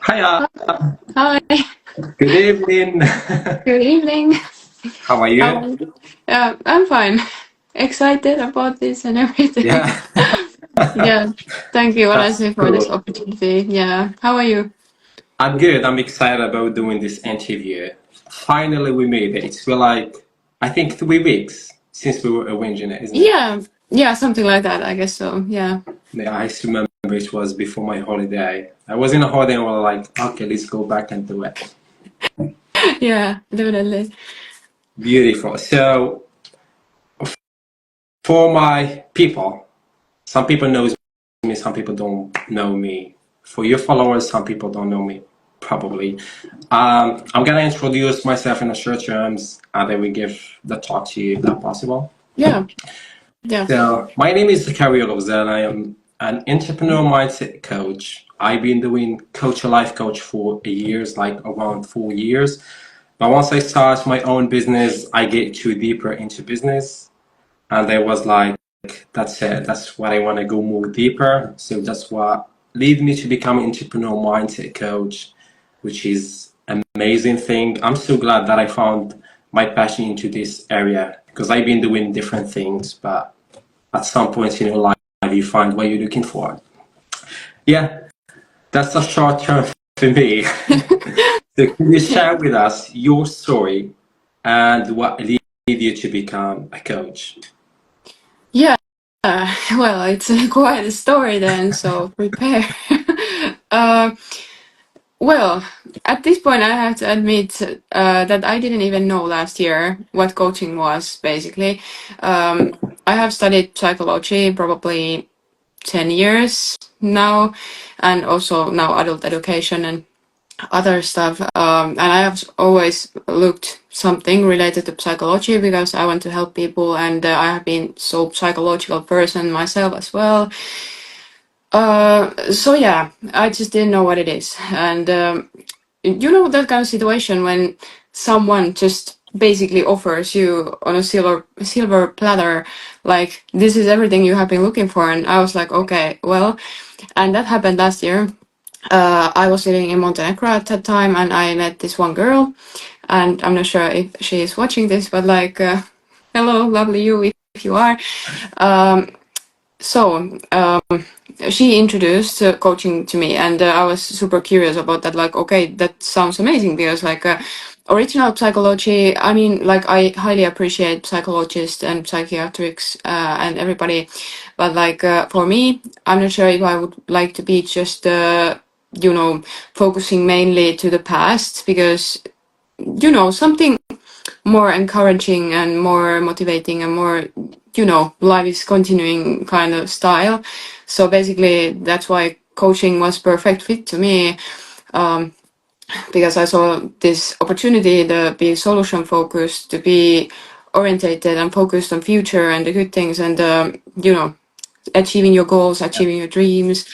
Hiya, Hi, good evening. good evening. How are How you? are you? I'm fine. Excited about this and everything. Yeah, Yeah, thank you, that's honestly, for this cool. opportunity. Yeah, how are you? I'm good. I'm excited about doing this interview. Finally, we made it. It's been like, I think 3 weeks since we were arranging it, isn't it? Yeah, yeah, something like that, I guess so. Yeah, Yeah, I still remember it was before my holiday. I was in a holiday and we were like, okay, let's go back and do it. yeah, definitely. Beautiful. So, for my people, some people knows me, some people don't know me. For your followers, some people don't know me, probably. I'm gonna introduce myself in a short terms, and then we give the talk to you if that's possible. Yeah, yeah. So, my name is Zakaria Lozel. I am an entrepreneur mindset coach. I've been doing coach a life coach for years, like around 4 years. But once I start my own business, I get too deeper into business, and I was like, that's it. That's what I want to go more deeper. So that's what led me to become an entrepreneur mindset coach, which is amazing thing. I'm so glad that I found my passion into this area because I've been doing different things, but at some point in your life, you find what you're looking for. Yeah, that's a short term for me. So can you Yeah. share with us your story and what led you to become a coach? Yeah. Well, it's quite a story then, so prepare. Uh, Well, at this point, I have to admit that I didn't even know last year what coaching was, basically. I have studied psychology probably 10 years now, and also now adult education and other stuff. And I have always looked something related to psychology because I want to help people, and I have been so psychological person myself as well. So yeah, I just didn't know what it is. And you know that kind of situation when someone just basically offers you on a silver platter, like this is everything you have been looking for. And I was like, okay, well, and that happened last year. I was living in Montenegro at that time, and I met this one girl, and I'm not sure if she is watching this, but like, hello, lovely you if you are. Um, so she introduced coaching to me, and I was super curious about that. Like, okay, that sounds amazing because like original psychology. I mean, like I highly appreciate psychologists and psychiatrics and everybody, but like for me, I'm not sure if I would like to be just focusing mainly to the past because something more encouraging and more motivating and more life is continuing kind of style. So basically that's why coaching was perfect fit to me, um, because I saw this opportunity to be solution focused, to be orientated and focused on future and the good things, and achieving your goals, achieving your dreams.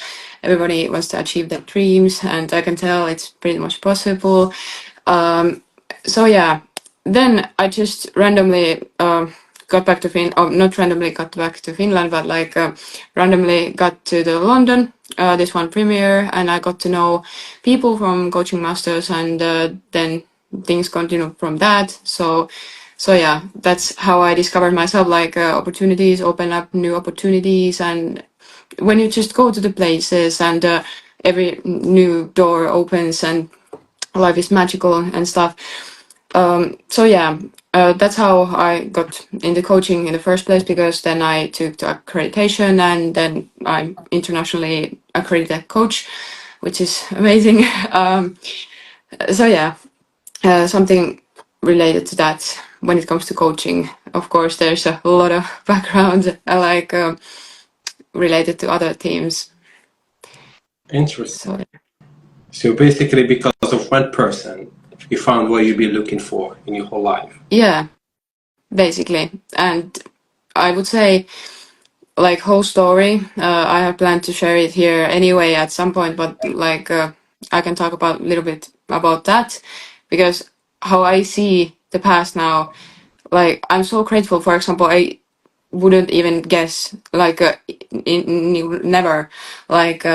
Everybody wants to achieve their dreams, and I can tell it's pretty much possible. So yeah, then I just randomly got back to not randomly got back to Finland, but like randomly got to the London, this one premiere, and I got to know people from coaching masters, and then things continued from that. So yeah, that's how I discovered myself. Like opportunities open up new opportunities, and when you just go to the places and every new door opens and life is magical and stuff. So yeah, that's how I got into coaching in the first place because then I took the accreditation and then I'm internationally accredited coach, which is amazing. So yeah, something related to that when it comes to coaching. Of course, there's a lot of background like related to other teams. So Interesting. So basically, because of one person, you found what you've been looking for in your whole life. yeah, basically, and I would say like whole story. I have planned to share it here anyway at some point, but like I can talk about a little bit about that because how I see the past now, like I'm so grateful. For example, I wouldn't even guess like never like.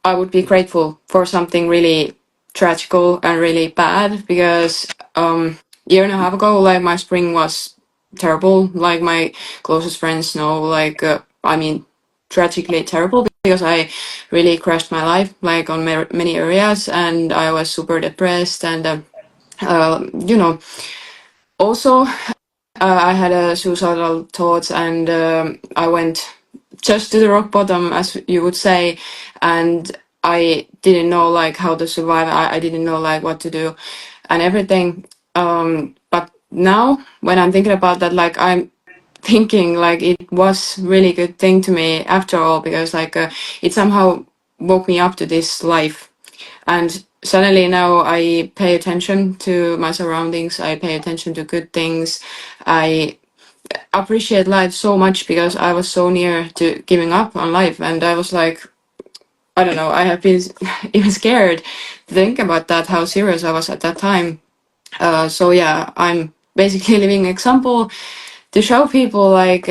I would be grateful for something really tragical and really bad because year and a half ago, like my spring was terrible. Like my closest friends know, like I mean, tragically terrible because I really crashed my life like on many areas, and I was super depressed and you know also I had a suicidal thoughts and I went just to the rock bottom, as you would say, and I didn't know like how to survive. I didn't know like what to do and everything. But now when I'm thinking about that, like I'm thinking like it was really good thing to me after all because like it somehow woke me up to this life and suddenly now I pay attention to my surroundings. I pay attention to good things. I appreciate life so much because I was so near to giving up on life, and I was like, I don't know, I have been even scared to think about that, how serious I was at that time. So yeah, I'm basically living example to show people like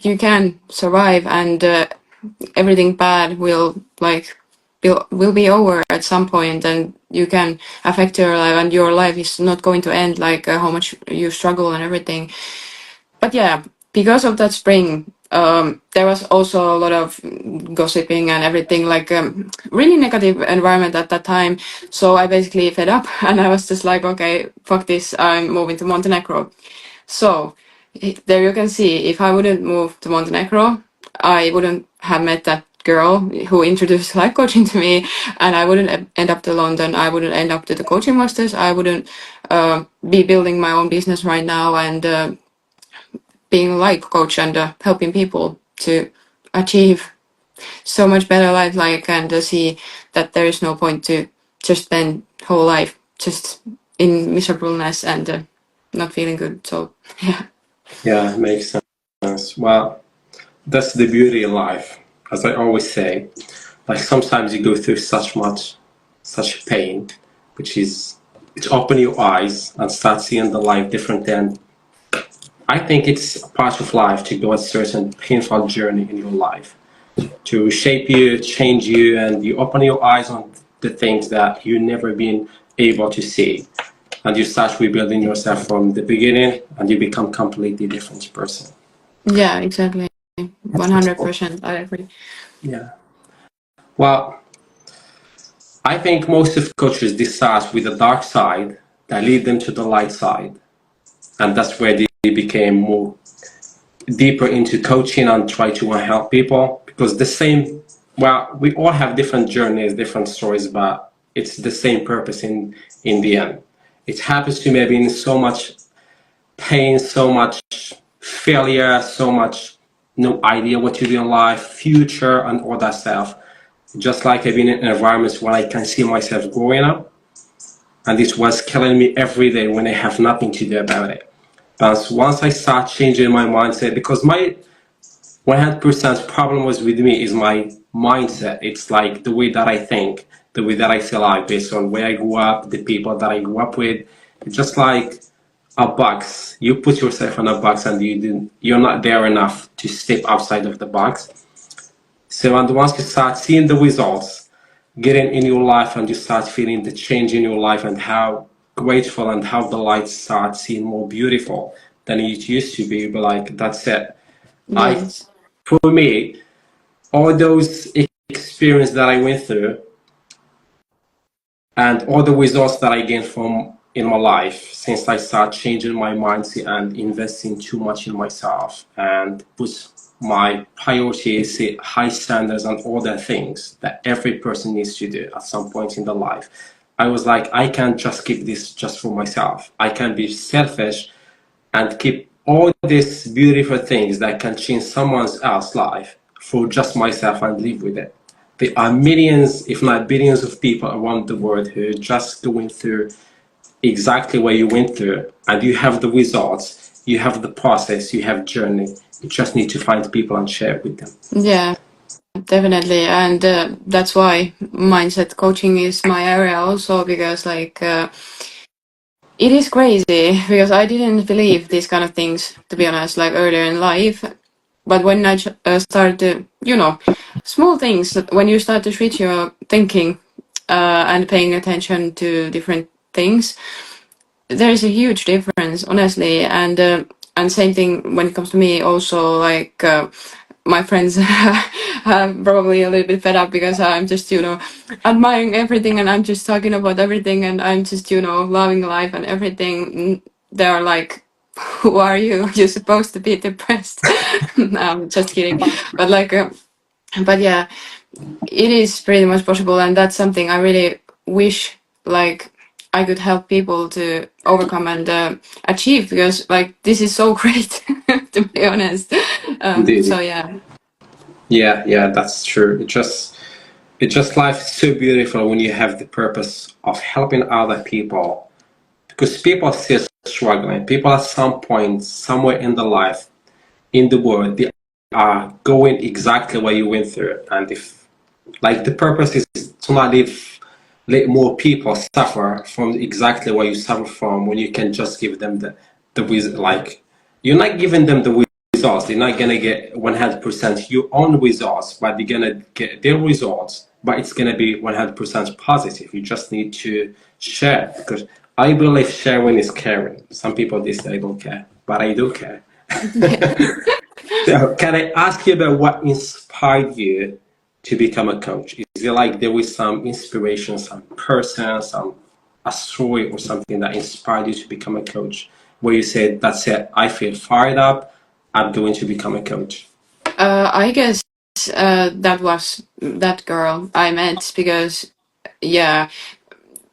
you can survive and everything bad will like will be over at some point and you can affect your life and your life is not going to end like how much you struggle and everything. But yeah, because of that spring, there was also a lot of gossiping and everything, like really negative environment at that time. So I basically fed up and I was just like, okay, fuck this, I'm moving to Montenegro. So there you can see, if I wouldn't move to Montenegro, I wouldn't have met that girl who introduced life coaching to me, and I wouldn't end up to London. I wouldn't end up to the coaching masters. I wouldn't be building my own business right now and being a life coach and helping people to achieve so much better life, like and see that there is no point to just spend whole life just in miserableness and not feeling good. So yeah. Yeah, makes sense. Well, that's the beauty in life, as I always say. Like sometimes you go through such pain, which is it open your eyes and start seeing the life different. And I think it's a part of life to go a certain painful journey in your life to shape you, change you, and you open your eyes on the things that you never been able to see, and you start rebuilding yourself from the beginning, and you become completely different person. Yeah, exactly. 100%. I agree. Yeah. Well, I think most of coaches they start with the dark side that lead them to the light side, and that's where they became more deeper into coaching and try to help people because the same. Well, we all have different journeys, different stories, but it's the same purpose in the end. It happens to me. I've been in so much pain, so much failure, so much no idea what to do in life, future, and all that stuff. Just like I've been in environments where I can see myself growing up, and this was killing me every day when I have nothing to do about it. But once I start changing my mindset, because my 100% problem was with me is my mindset. It's like the way that I think, the way that I see life based on where I grew up, the people that I grew up with. It's just like a box. You put yourself in a box and you're not there enough to step outside of the box. So and once you start seeing the results, getting in your life and you start feeling the change in your life and how grateful and how the light starts seeing more beautiful than it used to be, you'll be like, that's it. I, Yes. for me, all those experience that I went through and all the results that I gained from in my life since I started changing my mindset and investing too much in myself and put my priorities, set high standards and all the things that every person needs to do at some point in their life. I was like, I can't just keep this just for myself. I can't be selfish and keep all these beautiful things that can change someone else's life for just myself and live with it. There are millions, if not billions, of people around the world who are just going through exactly what you went through, and you have the results, you have the process, you have journey. You just need to find people and share with them. Yeah, definitely. And that's why mindset coaching is my area also because like it is crazy because I didn't believe these kind of things to be honest like earlier in life. But when I started to, small things when you start to switch your thinking and paying attention to different things, there is a huge difference, honestly. And same thing when it comes to me also, like my friends are probably a little bit fed up because I'm just, admiring everything and I'm just talking about everything and I'm just, loving life and everything. They're like, who are you? You're supposed to be depressed. No, I'm just kidding. But like, but yeah, it is pretty much possible, and that's something I really wish like I could help people to overcome and achieve, because like this is so great to be honest. So Indeed. yeah. Yeah, yeah, that's true. It just life is so beautiful when you have the purpose of helping other people, because people are still struggling. People at some point, somewhere in the life, in the world, they are going exactly what you went through. And if like the purpose is to not let more people suffer from exactly what you suffer from, when you can just give them like you're not giving them the results. They're not gonna get 100% your own results, but they're gonna get their results, but it's gonna be 100% positive. You just need to share, because I believe sharing is caring. Some people they say I don't care, but I do care. Yeah. So, can I ask you about what inspired you to become a coach? Is it like there was some inspiration, some person, some a story or something that inspired you to become a coach, where you said, "That's it, I feel fired up. I'm going to become a coach." I guess that was that girl I met, because yeah,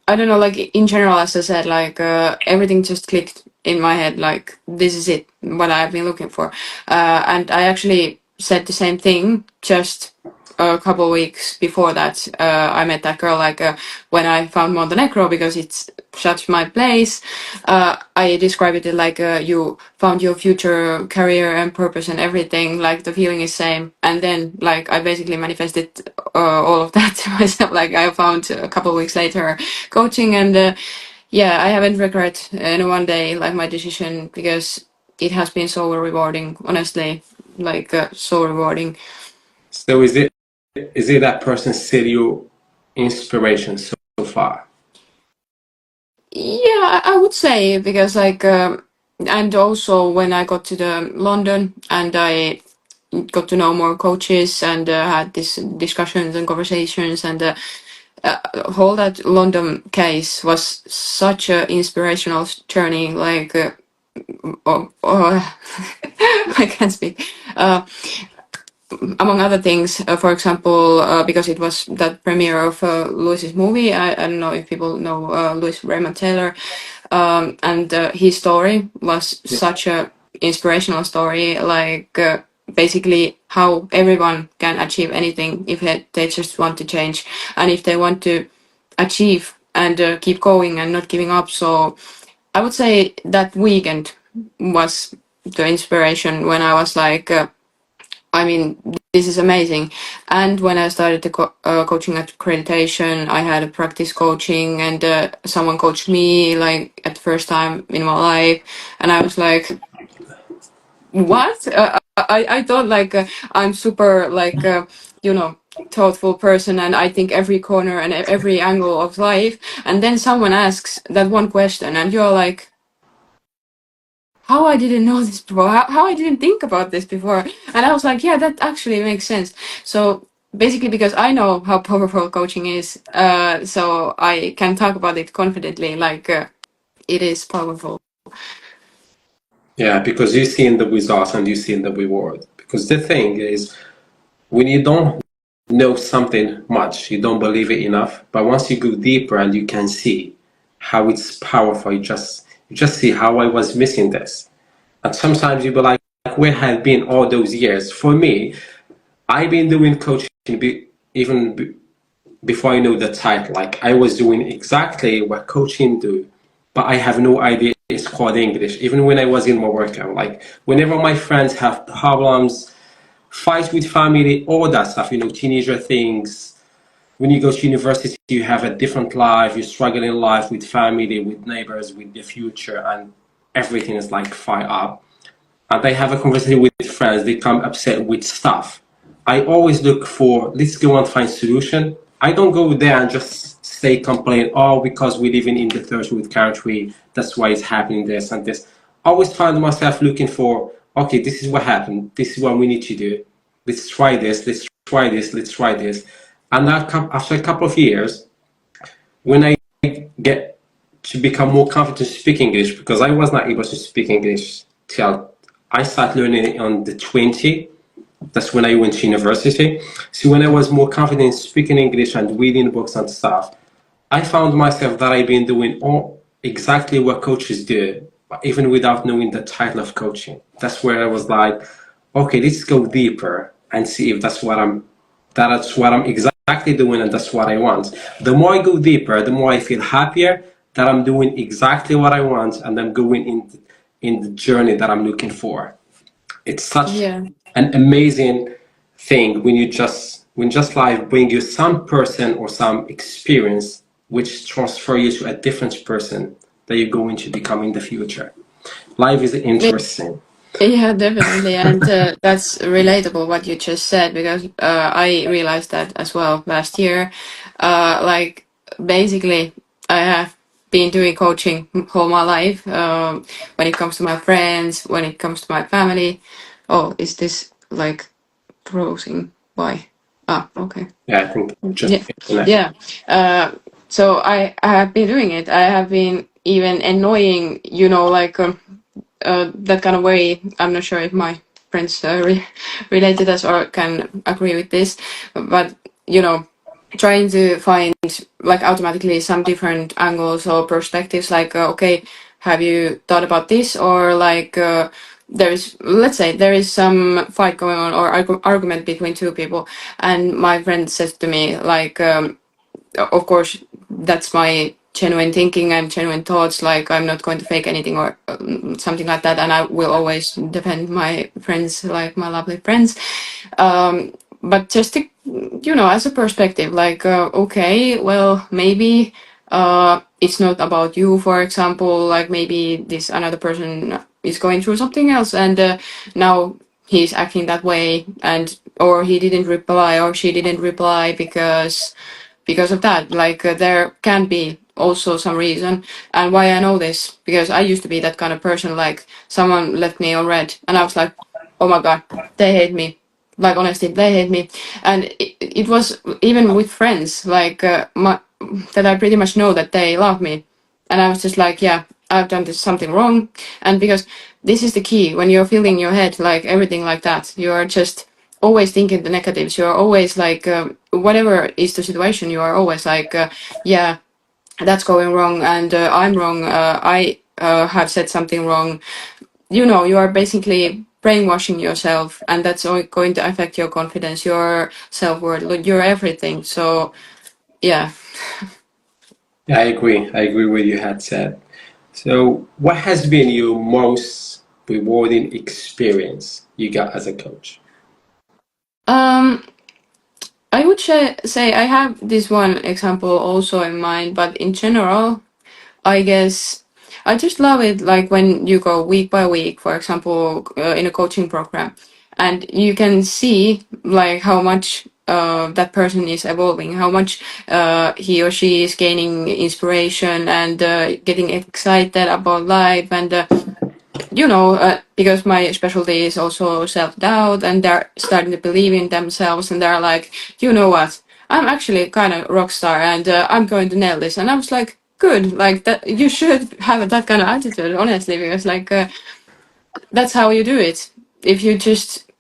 I don't know, like in general, as I said, like everything just clicked in my head. Like this is it, what I've been looking for. And I actually said the same thing just a couple weeks before that. I met that girl, like when I found Montenegro, because it's such my place. I describe it like you found your future career and purpose and everything. Like the feeling is same. And then like I basically manifested all of that to myself. Like I found a couple weeks later coaching, and yeah, I haven't regret in one day like my decision, because it has been so rewarding, honestly, like so rewarding. So, is it that person still your inspiration so far? Yeah, I would say, because like and also when I got to the London and I got to know more coaches and had these discussions and conversations, and whole that London case was such a inspirational journey, like oh, I can't speak. Among other things, for example, because it was that premiere of Lewis's movie. I don't know if people know Lewis Raymond Taylor, and his story was Yeah. such a inspirational story. Like basically how everyone can achieve anything if they just want to change, and if they want to achieve and keep going and not giving up. So I would say that weekend was the inspiration when I was like. I mean, this is amazing. And when I started the coaching accreditation, I had a practice coaching, and someone coached me like at the first time in my life, and I was like, "What?" I thought like I'm super like you know thoughtful person, and I think every corner and every angle of life, and then someone asks that one question, and you're like, how I didn't know this before, how I didn't think about this before. And I was like, yeah, that actually makes sense. So basically, because I know how powerful coaching is, so I can talk about it confidently, like it is powerful. Yeah, because you see in the results and you see in the reward. Because the thing is, when you don't know something much, you don't believe it enough. But once you go deeper and you can see how it's powerful, you just see how I was missing this. And sometimes you be like, where have been all those years? For me, I've been doing coaching before I know the title. Like I was doing exactly what coaching do, but I have no idea it's called English. Even when I was in my workout, like whenever my friends have problems, fights with family, all that stuff, teenager things. When you go to university, you have a different life. You struggle in life with family, with neighbors, with the future, and everything is like fire up. And I have a conversation with friends. They come upset with stuff. I always look for, let's go and find solution. I don't go there and just stay complain, oh, because we live in the third world country, that's why it's happening this and this. I always find myself looking for, okay, this is what happened, this is what we need to do. Let's try this, let's try this, let's try this. And after a couple of years, when I get to become more confident to speak English, because I was not able to speak English till I started learning it on the 20. That's when I went to university. So when I was more confident in speaking English and reading books and stuff, I found myself that I've been doing all exactly what coaches do, even without knowing the title of coaching. That's where I was like, okay, let's go deeper and see if that's what I'm exactly doing and that's what I want. The more I go deeper, the more I feel happier that I'm doing exactly what I want and I'm going in the journey that I'm looking for. It's such Yeah. an amazing thing when just life bring you some person or some experience which transfer you to a different person that you're going to become in the future. Life is interesting. Yeah, definitely. And that's relatable what you just said because I realized that as well last year. Like, basically, I have been doing coaching all my life when it comes to my friends, when it comes to my family. Oh, is this like frozen? Why? Ah, okay. Yeah, I think just Yeah, internet. yeah. Uh, so I have been doing it. I have been even annoying, like that kind of way. I'm not sure if my friends relate to this or can agree with this, but you know, trying to find like automatically some different angles or perspectives. Like, okay, have you thought about this? Or like, there's let's say there is some fight going on or argument between two people, and my friend says to me like. Of course, that's my genuine thinking and genuine thoughts. Like, I'm not going to fake anything or something like that. And I will always defend my friends, like my lovely friends. But just to, as a perspective, like, okay, well, maybe it's not about you, for example. Like, maybe this another person is going through something else, and now he's acting that way, and or he didn't reply or she didn't reply because of that. Like, there can be also some reason. And why I know this, because I used to be that kind of person. Like, someone left me on red and I was like, oh my god, they hate me. Like, honestly, they hate me. And it was even with friends, like, that I pretty much know that they love me. And I was just like, yeah, I've done this something wrong. And because this is the key, when you're filling your head like everything like that, you're just always thinking the negatives. You're always like, whatever is the situation, you are always like, yeah, that's going wrong, and I'm wrong. I have said something wrong. You are basically brainwashing yourself, and that's going to affect your confidence, your self worth, your everything. So, yeah. Yeah, I agree. I agree with you had said. So, what has been your most rewarding experience you got as a coach? Um, I would say I have this one example also in mind, but in general, I guess I just love it like when you go week by week, for example, in a coaching program, and you can see like how much that person is evolving, how much he or she is gaining inspiration and getting excited about life, and because my specialty is also self-doubt, and they're starting to believe in themselves, and they're like, you know what, I'm actually kind of rock star, and I'm going to nail this. And I was like, good, like that, you should have that kind of attitude, honestly, because like that's how you do it. If you just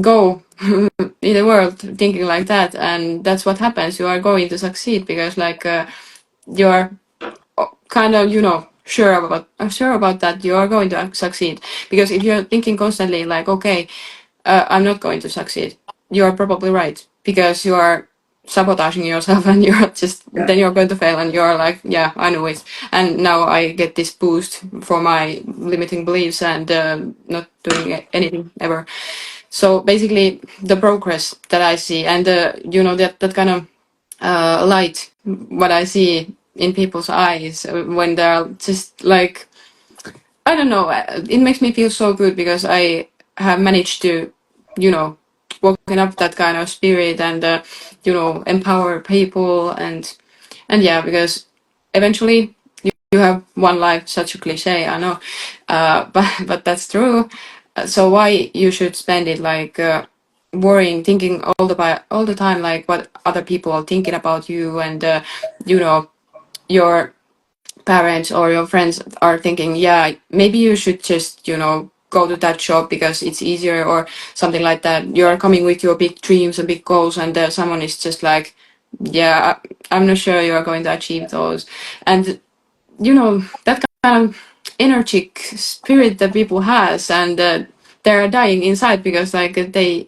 go in the world thinking like that, and that's what happens, you are going to succeed, because like you're kind of sure about that you are going to succeed. Because if you're thinking constantly like, okay, I'm not going to succeed, you are probably right, because you are sabotaging yourself and you're just then you're going to fail, and you're like, yeah, I know it, and now I get this boost for my limiting beliefs and not doing anything ever. So basically the progress that I see, and that kind of light what I see in people's eyes when they're just like, I don't know, it makes me feel so good, because I have managed to, you know, walking up that kind of spirit and empower people and yeah, because eventually you have one life. Such a cliche, I know, but that's true. So why you should spend it like worrying, thinking all the time like what other people are thinking about you and you know your parents or your friends are thinking, yeah, maybe you should just, go to that job because it's easier or something like that. You're coming with your big dreams and big goals, and someone is just like, yeah, I'm not sure you're going to achieve those. And, that kind of energetic spirit that people has, and they're dying inside because like they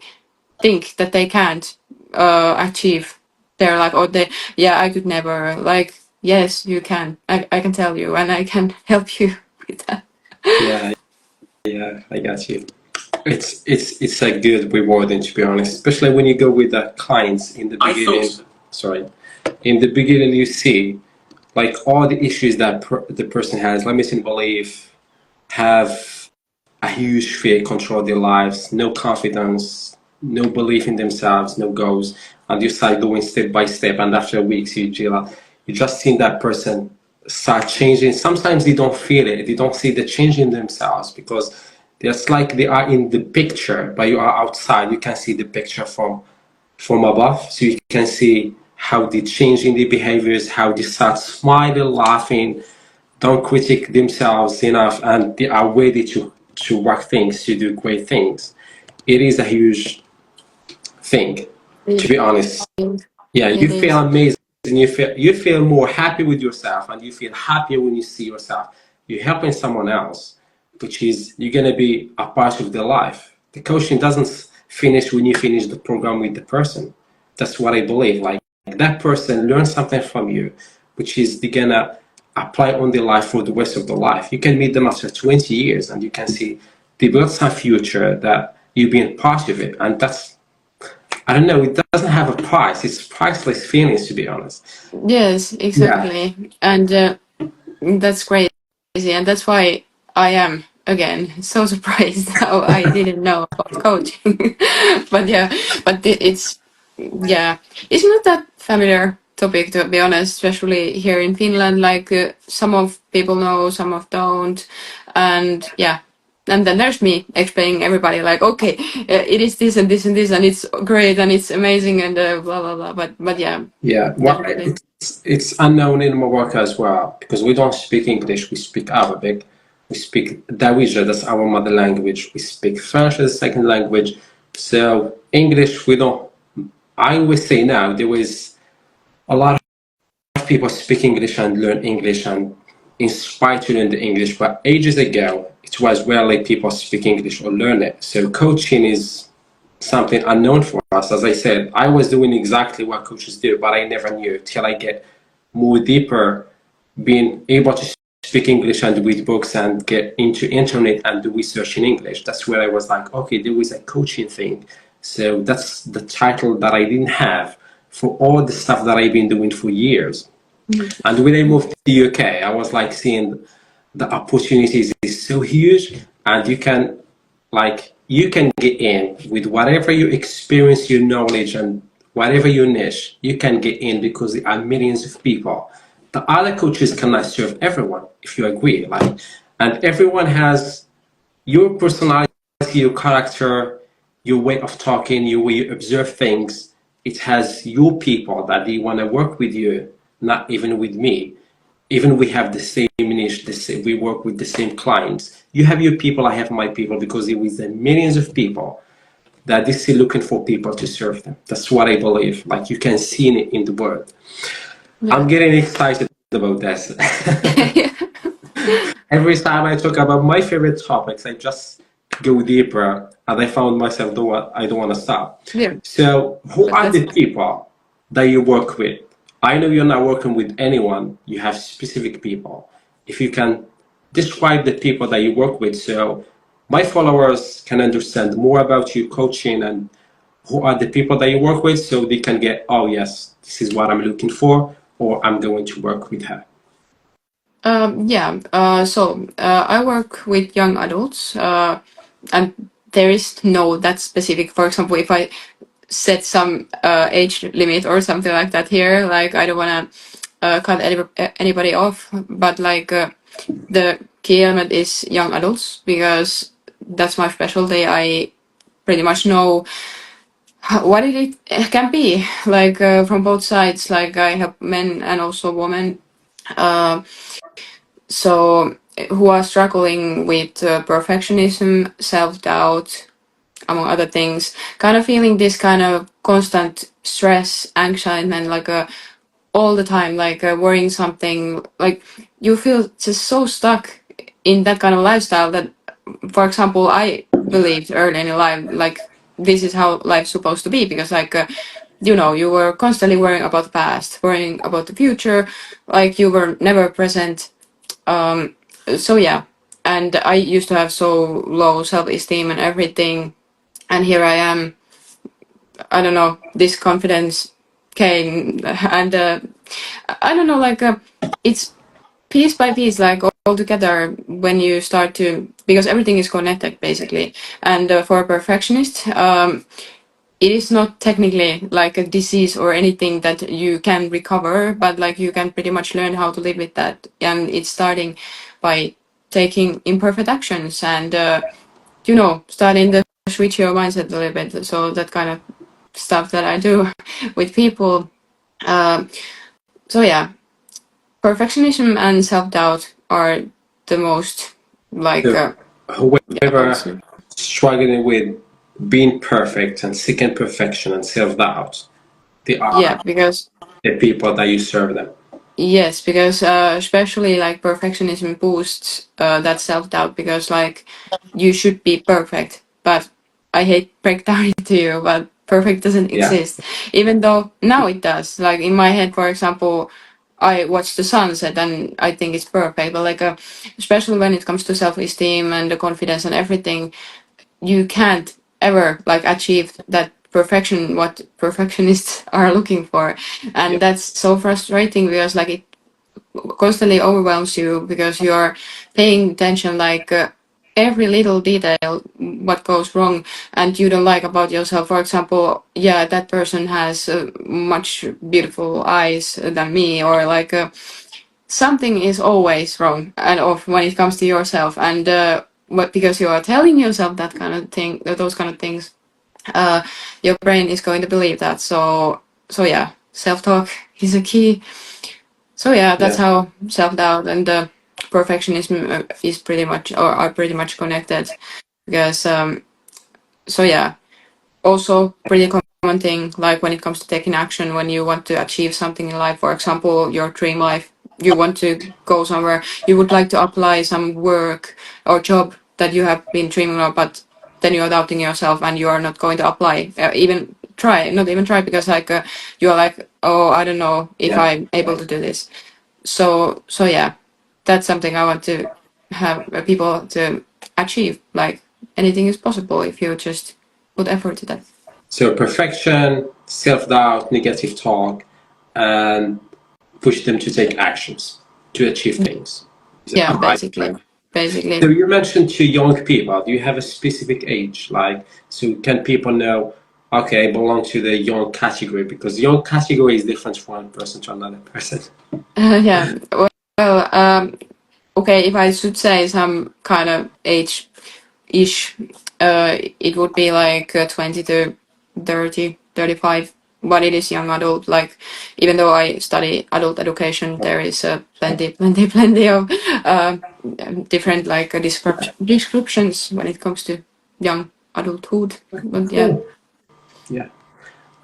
think that they can't achieve their life or they yeah I could never like yes you can I can tell you and I can help you with that. Yeah, yeah, I got you. It's a good rewarding, to be honest, especially when you go with the clients in the beginning. Sorry, in the beginning you see like all the issues that the person has. Let me say, believe, have a huge fear control their lives, no confidence, no belief in themselves, no goals, and you start going step by step. And after weeks, you just see that person start changing. Sometimes they don't feel it, they don't see the change in themselves because it's like they are in the picture, but you are outside. You can see the picture from above, so you can see how they change in their behaviors, how they start smiling, laughing, don't critique themselves enough, and they are ready to work things, to do great things. It is a huge thing, to It be honest. is. Yeah, you It feel is. amazing. You feel more happy with yourself, and you feel happier when you see yourself. You're helping someone else, which is you're gonna be a part of their life. The coaching doesn't finish when you finish the program with the person. That's what I believe. Like that person learns something from you, which is they're gonna apply on their life for the rest of their life. You can meet them after 20 years, and you can see they built some future that you've been part of it, and that's I don't know. It doesn't have a price. It's priceless feelings, to be honest. Yes, Yeah, exactly. And that's crazy, and that's why I am again so surprised how I didn't know about coaching. But yeah, but it's yeah, it's not that familiar topic to be honest, especially here in Finland. Like some of people know, some of don't, and yeah. And then there's me explaining everybody like, okay, it is this and this and this, and it's great and it's amazing and blah blah blah. But yeah, yeah. Well, definitely. it's unknown in Morocco as well because we don't speak English. We speak Arabic. We speak Darija. That's our mother language. We speak French as a second language. So English, we don't. I always say now there is a lot of people speak English and learn English and inspire to learn the English. But ages ago, it was rarely people speak English or learn it. So coaching is something unknown for us. As I said, I was doing exactly what coaches do, but I never knew till I get more deeper, being able to speak English and read books and get into internet and do research in English. That's where I was like, okay, there was a coaching thing. So that's the title that I didn't have for all the stuff that I've been doing for years. Mhm. And when I moved to the UK, I was like seeing the opportunities is so huge, and you can get in with whatever you experience, your knowledge, and whatever your niche. You can get in because there are millions of people. The other coaches cannot serve everyone, if you agree. And everyone has your personality, your character, your way of talking, your way you observe things. It has your people that they want to work with you, not even with me. Even we have the same niche, we work with the same clients. You have your people, I have my people, because there is millions of people that they still looking for people to serve them. That's what I believe. Like you can see it in the world. I'm Yeah. getting excited about this. Yeah. Every time I talk about my favorite topics, I just go deeper, and I found myself I don't want to stop. Yeah. So, who But are that's the people that you work with? I know you're not working with anyone. You have specific people. If you can describe the people that you work with, so my followers can understand more about your coaching and who are the people that you work with, so they can get, oh yes, this is what I'm looking for, or I'm going to work with her. yeah. So I work with young adults, and there is no that specific. For example, if I set some age limit or something like that here, like I don't want to cut anybody off, but like the key element is young adults because that's my specialty. I pretty much know what it can be like from both sides. Like I have men and also women, uh, so who are struggling with perfectionism, self-doubt, among other things, kind of feeling this kind of constant stress, anxiety, and like all the time, like worrying something, like you feel just so stuck in that kind of lifestyle that, for example, I believed early in life, like this is how life's supposed to be, because like, you were constantly worrying about the past, worrying about the future, like you were never present. So yeah, and I used to have so low self-esteem and everything, and here I am. I don't know. This confidence came, and I don't know. Like it's piece by piece, like all together when you start to, because everything is connected basically. And for a perfectionist, it is not technically like a disease or anything that you can recover, but like you can pretty much learn how to live with that. And it's starting by taking imperfect actions and starting to switch your mindset a little bit. So that kind of stuff that I do with people. Um, so yeah, perfectionism and self-doubt are the most like So yeah, I would whoever say. struggling with being perfect and seeking perfection and self-doubt, they Yeah, are because the people that you serve them. yes, because especially like perfectionism boosts that self-doubt, because like you should be perfect, but I hate break down it to you, but perfect doesn't Yeah, exist, even though now it does. Like in my head, for example, I watch the sunset and I think it's perfect, but like especially when it comes to self-esteem and the confidence and everything, you can't ever like achieve that perfection what perfectionists are looking for, yeah, and that's so frustrating because like it constantly overwhelms you because you're paying attention like every little detail what goes wrong and you don't like about yourself. For example, yeah, that person has much beautiful eyes than me, or like something is always wrong and off when it comes to yourself, and because you are telling yourself that kind of thing, those kind of things, uh, your brain is going to believe that. So yeah, self-talk is a key. So yeah, that's yeah. how self-doubt and perfectionism is pretty much, or are pretty much connected, because so yeah, also pretty common thing like when it comes to taking action when you want to achieve something in life. For example, your dream life, you want to go somewhere, you would like to apply some work or job that you have been dreaming of, but then you're doubting yourself and you are not going to apply, even try, not even try, because like you are like, oh, I don't know if Yeah. I'm able to do this. So yeah, that's something I want to have people to achieve. Like anything is possible if you just put effort to that. So perfection, self-doubt, negative talk, and push them to take actions to achieve things. Yeah, Am I basically, correct? So basically. you mentioned to young people. Do you have a specific age? Like, so can people know, okay, I belong to the young category because young category is different from one person to another person. Yeah. Well, okay. If I should say some kind of age ish, it would be like 20 to 30, 35. But it is young adult. Like, even though I study adult education, there is plenty of uh, different like descriptions when it comes to young adulthood. But yeah, Cool. Yeah.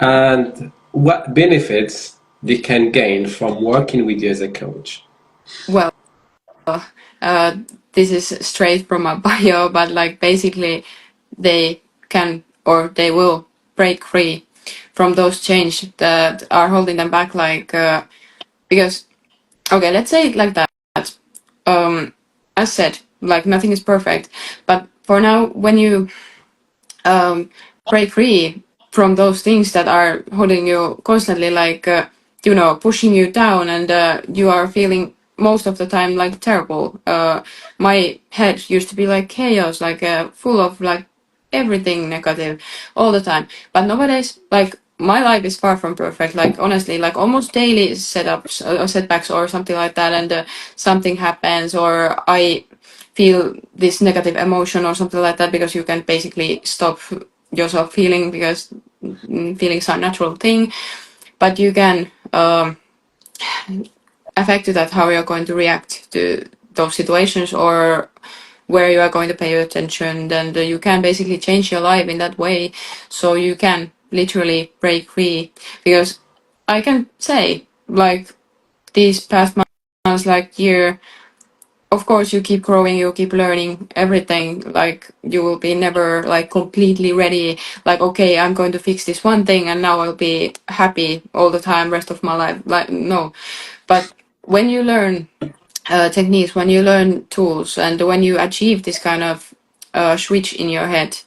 And what benefits they can gain from working with you as a coach? well, uh, this is straight from my bio, but like basically they can or they will break free from those chains that are holding them back, like because okay, let's say it like that. um as said, like nothing is perfect, but for now when you um break free from those things that are holding you constantly, like pushing you down, and you are feeling most of the time like terrible. My head used to be like chaos, like full of like everything negative all the time. But nowadays, like my life is far from perfect. Like honestly, like almost daily setups or setbacks or something like that, and something happens or I feel this negative emotion or something like that, because you can basically stop yourself feeling, because feelings are a natural thing, but you can affect that how you're going to react to those situations or where you are going to pay attention, and you can basically change your life in that way, so you can literally break free. Because I can say, like, these past months, like year, of course you keep growing, you keep learning everything, like you will be never like completely ready, like okay, I'm going to fix this one thing and now I'll be happy all the time rest of my life, like no. But when you learn techniques, when you learn tools, and when you achieve this kind of switch in your head,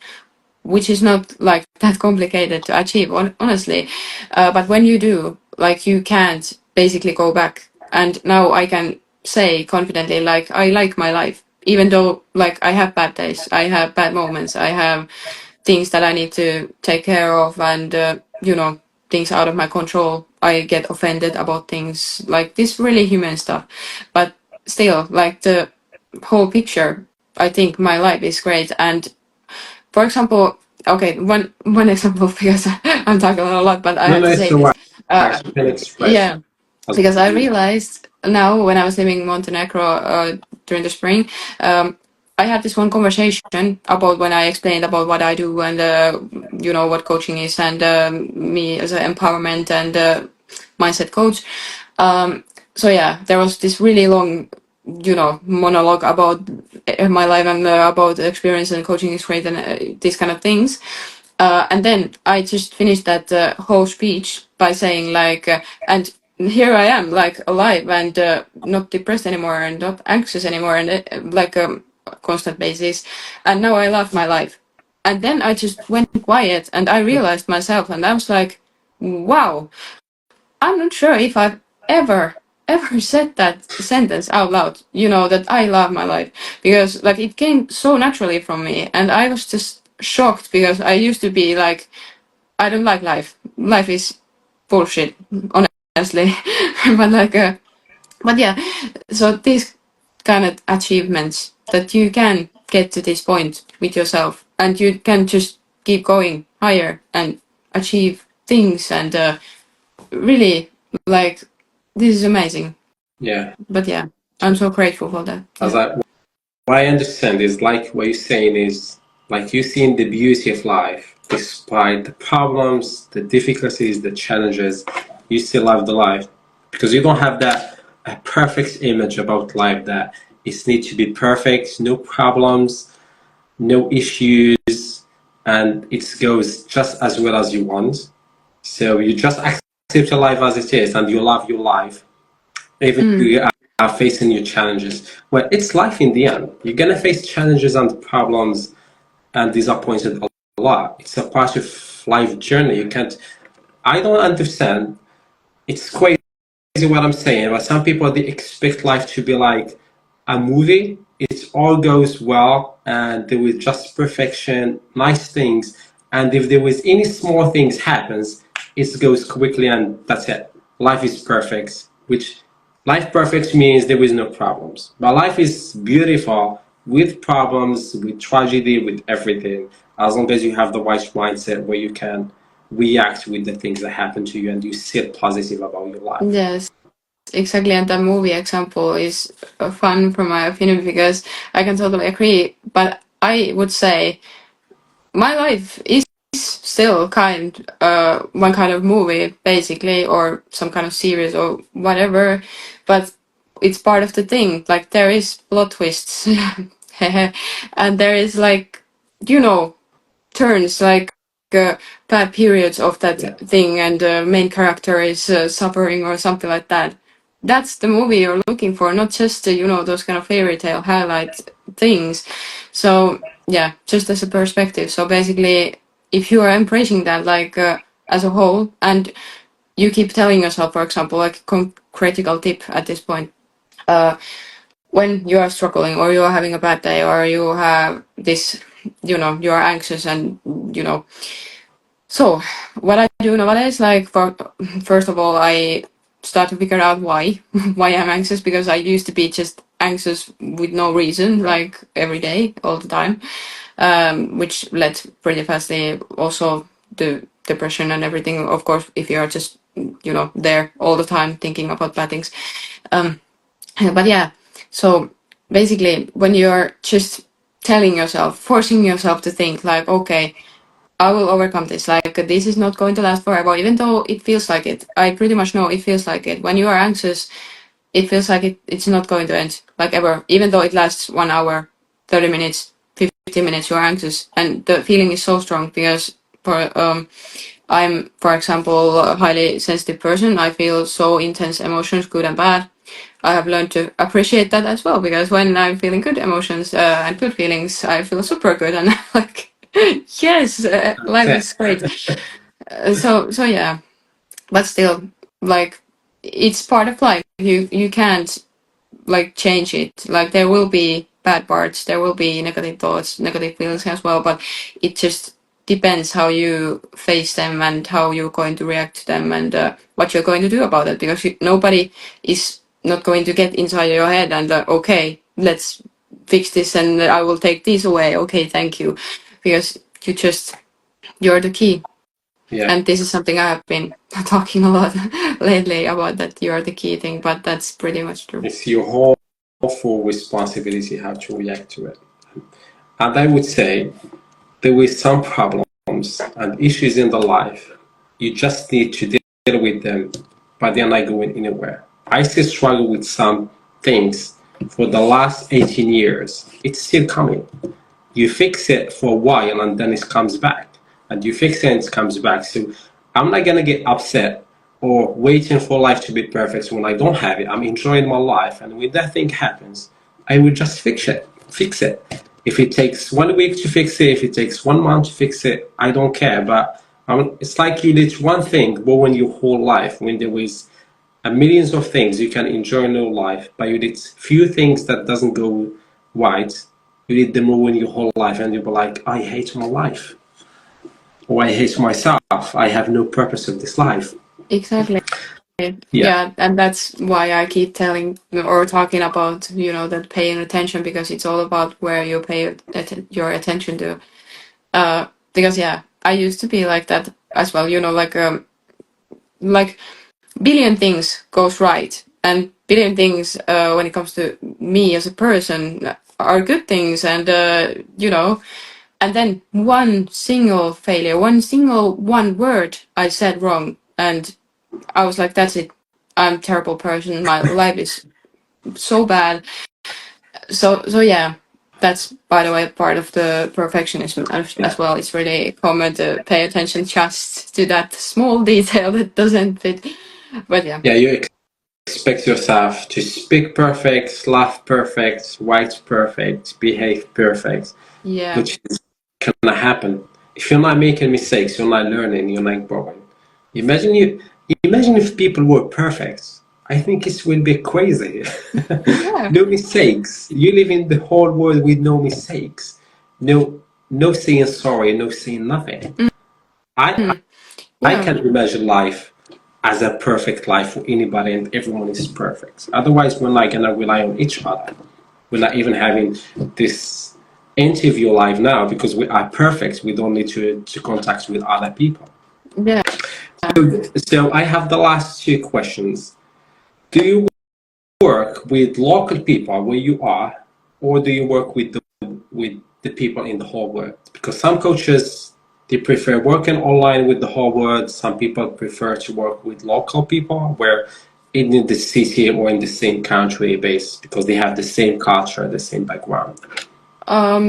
which is not like that complicated to achieve, honestly. But when you do, like you can't basically go back. And now I can say confidently, like I like my life, even though like I have bad days, I have bad moments, I have things that I need to take care of, and things out of my control. I get offended about things like this really human stuff, but still, like the whole picture, I think my life is great. And for example, okay, one example, because I'm talking a lot, but I No, have no, to it's say all this. right. Uh, You can express yeah, as because I you. realized now when I was living in Montenegro during the spring, I had this one conversation about when I explained about what I do, and what coaching is, and me as an empowerment and mindset coach. So yeah, there was this really long, monologue about my life and about the experience and coaching is great and these kind of things. And then I just finished that whole speech by saying like, and here I am, like alive and not depressed anymore and not anxious anymore, and like constant basis. And now I love my life. And then I just went quiet and I realized myself, and I was like, wow, I'm not sure if I've ever said that sentence out loud, that I love my life, because like it came so naturally from me, and I was just shocked, because I used to be like, I don't like life. Life is bullshit, honestly. but like, but yeah, so these kind of achievements that you can get to this point with yourself, and you can just keep going higher and achieve things, and really, like, this is amazing. Yeah. But yeah, I'm so grateful for that. As Yeah. what I understand is like what you're saying is like you seeing the beauty of life despite the problems, the difficulties, the challenges. You still love the life because you don't have that a perfect image about life that it needs to be perfect, no problems, no issues, and it goes just as well as you want. So you just accept your life as it is, and you love your life even if Mm. you are facing your challenges. Well, it's life in the end. You're gonna face challenges and problems and disappointed a lot. It's a part of life journey. You can't. I don't understand. It's crazy what I'm saying, but some people they expect life to be like a movie. It all goes well, and there was just perfection, nice things, and if there was any small things happens, it goes quickly, and that's it. Life is perfect, which life perfect means there is no problems. But life is beautiful with problems, with tragedy, with everything, as long as you have the right mindset where you can react with the things that happen to you and you sit positive about your life. Yes, exactly. And the movie example is fun from my opinion, because I can totally agree. But I would say my life is still one kind of movie basically, or some kind of series or whatever, but it's part of the thing. Like there is plot twists and there is like, you know turns, like uh, bad periods of that Yeah. thing, and the main character is suffering or something like that. That's the movie you're looking for, not just those kind of fairy tale highlight things. So yeah, just as a perspective. So basically, if you are embracing that, like as a whole, and you keep telling yourself, for example, like critical tip at this point, when you are struggling or you are having a bad day or you have this you are anxious and so what I do nowadays, like first of all, I start to figure out why why I'm anxious, because I used to be just anxious with no reason, like every day, all the time, which led pretty fastly also to depression and everything. Of course, if you are just there all the time thinking about bad things. Um, but yeah, so basically, when you're just telling yourself, forcing yourself to think like, okay, I will overcome this. Like, this is not going to last forever, even though it feels like it. I pretty much know it feels like it. When you are anxious, it feels like it's not going to end, like ever. Even though it lasts 1 hour, 30 minutes, 15 minutes, you're anxious. And the feeling is so strong because I'm, for example, a highly sensitive person. I feel so intense emotions, good and bad. I have learned to appreciate that as well, because when I'm feeling good emotions and good feelings, I feel super good and like, yes, life That's is great. So yeah, but still, like, it's part of life. You can't like change it. Like, there will be bad parts, there will be negative thoughts, negative feelings as well, but it just depends how you face them and how you're going to react to them, and what you're going to do about it, because nobody is not going to get inside your head and okay, let's fix this and I will take this away, okay, thank you, because you're the key. yeah. And this is something I have been talking a lot lately about, that you are the key thing, but that's pretty much true. It's your whole full responsibility how to react to it. And I would say there is some problems and issues in the life. You just need to deal with them, but they're not going anywhere. I still struggle with some things for the last 18 years. It's still coming. You fix it for a while and then it comes back. And you fix it and it comes back. So I'm not gonna get upset or waiting for life to be perfect when I don't have it. I'm enjoying my life, and when that thing happens, I will just fix it. Fix it. If it takes 1 week to fix it, if it takes 1 month to fix it, I don't care. But it's like you did one thing, but when your whole life, when there was millions of things you can enjoy in your life, but you did few things that doesn't go right. You did them all in your whole life, and you'll be like, I hate my life, or I hate myself. I have no purpose of this life. Exactly. Yeah, Yeah, and that's why I keep telling or talking about, that paying attention, because it's all about where you pay your attention to. Because yeah, I used to be like that as well, like billion things goes right, and billion things when it comes to me as a person are good things, and and then one single failure, one word I said wrong, and I was like, that's it. I'm a terrible person. My life is so bad. So yeah, that's, by the way, part of the perfectionism as yeah, well. It's really common to pay attention just to that small detail that doesn't fit. But yeah, yeah. You expect yourself to speak perfect, laugh perfect, write perfect, behave perfect, yeah, which is gonna happen. If you're not making mistakes, you're not learning, you're not growing. Imagine you imagine if people were perfect. I think it would be crazy. yeah, No mistakes. You live in the whole world with no mistakes. No saying sorry, no saying nothing. I mm, I yeah, can't imagine life as a perfect life for anybody and everyone is perfect. Otherwise we're not gonna rely on each other. We're not even having this interview live now because we are perfect. We don't need to contact with other people. yeah. So I have the last two questions. Do you work with local people where you are, or do you work with the people in the whole world? Because some coaches they prefer working online with the whole world. Some people prefer to work with local people where in the city or in the same country base because they have the same culture, the same background. Um,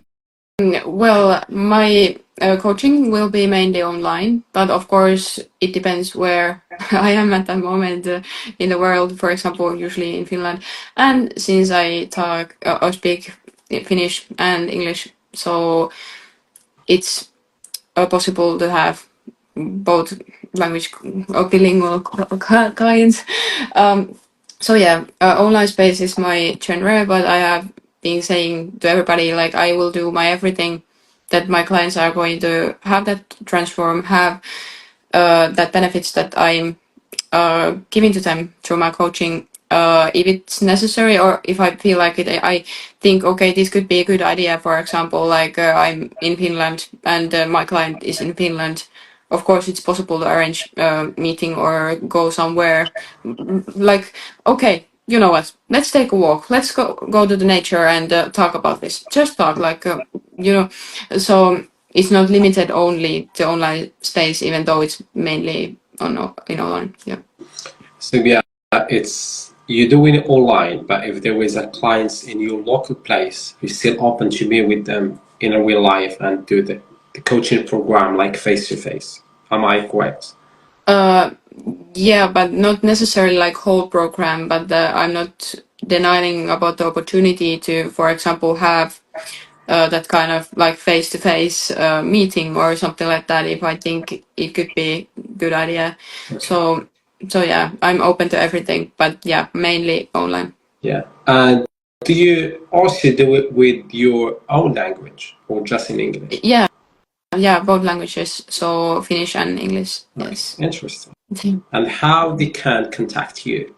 well, my coaching will be mainly online, but of course, it depends where I am at that moment in the world. For example, usually in Finland, and since I talk or speak Finnish and English, so it's possible to have both language or bilingual clients. Um, so yeah, online space is my genre, but I have been saying to everybody like I will do my everything that my clients are going to have that transform, have that benefits that I'm giving to them through my coaching. If it's necessary, or if I feel like it, I think, okay, this could be a good idea. For example, like I'm in Finland and my client is in Finland. Of course, it's possible to arrange a meeting or go somewhere. Like, okay, you know what? Let's take a walk. Let's go to the nature and talk about this. Just talk, like you know. So it's not limited only to online space, even though it's mainly on in online. Yeah. So yeah, it's you're doing it online, but if there is a clients in your local place, you're still open to meet with them in a real life and do the coaching program like face to face. Am I correct? Uh, yeah, but not necessarily like whole program. But I'm not denying about the opportunity to, for example, have that kind of like face-to-face meeting or something like that. If I think it could be good idea. So yeah, I'm open to everything. But yeah, mainly online. Yeah. And do you also do it with your own language or just in English? Yeah, yeah, both languages. So Finnish and English. Okay, Yes. interesting. And how they can contact you?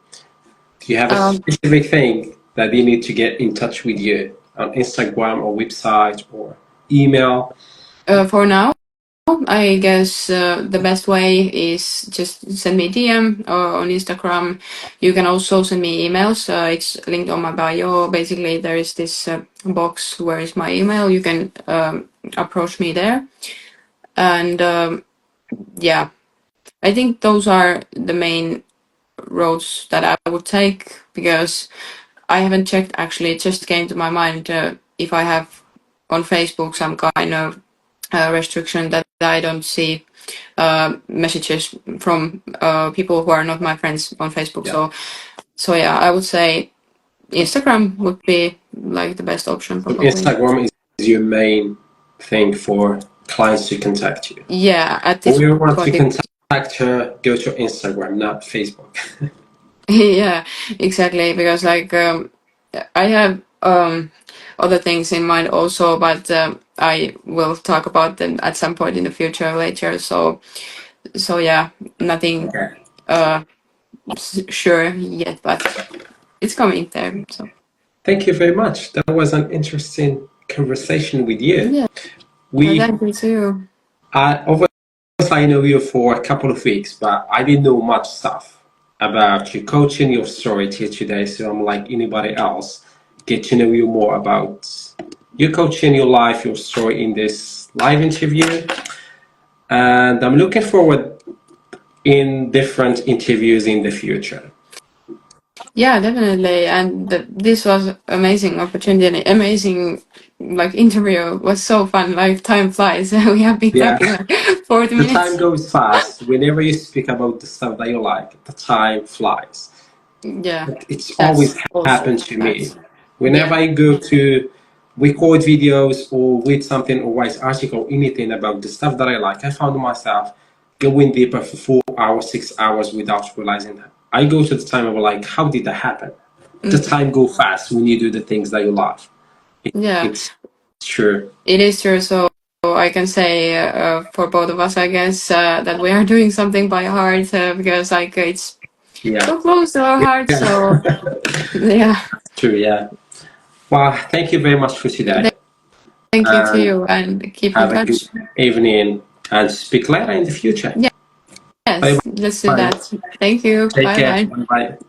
Do you have a Um, specific thing that they need to get in touch with you on Instagram or website or email? for now, I guess the best way is just send me DM or on Instagram. You can also send me emails. It's linked on my bio. Basically, there is this box where is my email. You can approach me there. And yeah, I think those are the main roads that I would take because I haven't checked actually. It just came to my mind if I have on Facebook some kind of restriction that I don't see messages from people who are not my friends on Facebook. Yeah. So yeah, I would say Instagram would be like the best option So probably. Instagram is your main thing for clients to contact you. Yeah, at Or this you want to point, contact her, go to Instagram, not Facebook. yeah, exactly. Because like I have other things in mind also, but I will talk about them at some point in the future later. So yeah, nothing Okay. uh sure yet, but it's coming there. So Thank you very much. That was an interesting conversation with you. yeah, We, thank you too. of course, I know you for a couple of weeks, but I didn't know much stuff about your coaching, your story here today. So I'm like anybody else, get to know you more about your coaching, your life, your story in this live interview. And I'm looking forward in different interviews in the future. Yeah, definitely. And this was amazing opportunity, amazing like interview. It was so fun. Like time flies. We have been Yeah, talking like 40 the time minutes. goes fast. Whenever you speak about the stuff that you like, the time flies. Yeah, It's always that's also happened to me. that's Whenever yeah. I go to record videos or read something or write article, anything about the stuff that I like, I found myself going deeper for 4 hours, 6 hours without realizing that. I go to the time of like, how did that happen? The time go fast when you do the things that you love. Yeah, It's true. it is true. So I can say for both of us, I guess, that we are doing something by heart because like it's Yeah. so close to our hearts. So yeah, True, yeah. Well, thank you very much for today. thank you to And you and keep in have a good touch. evening and speak later in the future. Yeah, Bye yes, let's do bye. that. Thank you. Take Bye care. bye. Bye bye.